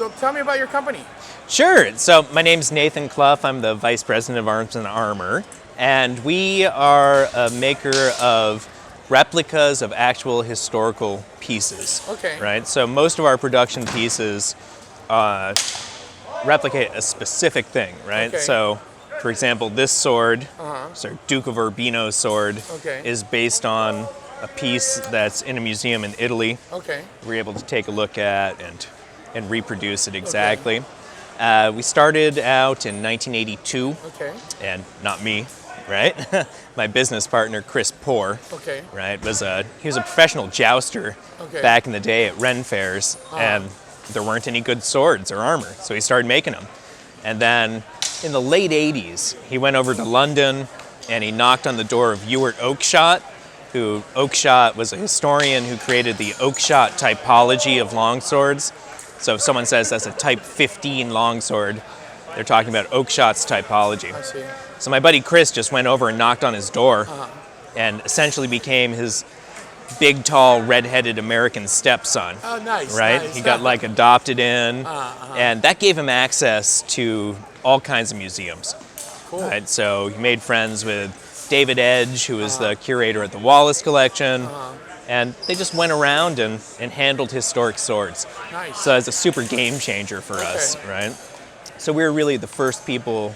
So tell me about your company. Sure. So my name's Nathan Clough. I'm the Vice President of Arms and Armor, and we are a maker of replicas of actual historical pieces. Okay. Right? So most of our production pieces replicate a specific thing, right? Okay. So, for example, this sword, so Duke of Urbino's sword, Okay. is based on a piece that's in a museum in Italy. Okay. We're able to take a look at and reproduce it exactly. We started out in 1982, Okay. and not me, right? My business partner, Chris Poor, Okay. right, he was a professional jouster Okay. back in the day at Ren fairs, and there weren't any good swords or armor, so he started making them. And then in the late 80s, he went over to London and he knocked on the door of Ewart Oakeshott, who Oakeshott was a historian who created the Oakeshott typology of longswords. So if someone says that's a type 15 longsword, they're talking about Oakeshott's typology. I see. So my buddy Chris just went over and knocked on his door and essentially became his big, tall, red-headed American stepson. Oh, nice. Right? Nice. He got like adopted in, and that gave him access to all kinds of museums. Cool. Right? So he made friends with David Edge, who was the curator at the Wallace Collection, and they just went around and handled historic swords. Nice. So it's a super game changer for us, right? So we were really the first people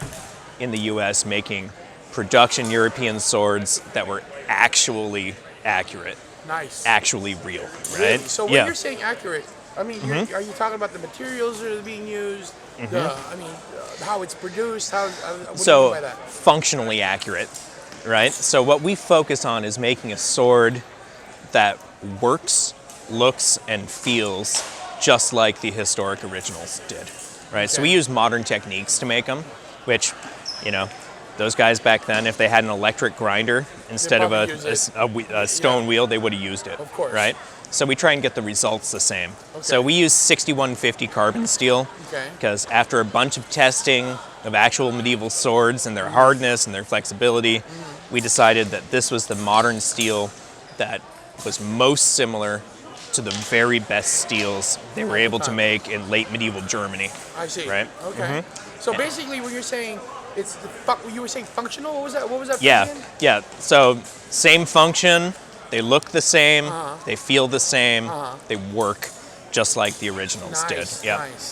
in the U.S. making production European swords that were actually accurate. Nice. Actually real, right? Really? So when you're saying accurate, I mean, are you talking about the materials that are being used? How it's produced? What do you mean by that? Functionally accurate, right? So what we focus on is making a sword that works, looks, and feels just like the historic originals did, right? So we use modern techniques to make them, which, those guys back then, if they had an electric grinder instead of a stone wheel, they would have used it. Of course. Right? So we try and get the results the same. Okay. So we use 6150 carbon steel because after a bunch of testing of actual medieval swords and their hardness and their flexibility, we decided that this was the modern steel that was most similar to the very best steels they were able to make in late medieval Germany. I see. Right? Okay. So basically, when you're saying you were saying functional. What was that? What was that? Yeah. So same function. They look the same. They feel the same. They work just like the originals did. Yeah. Nice.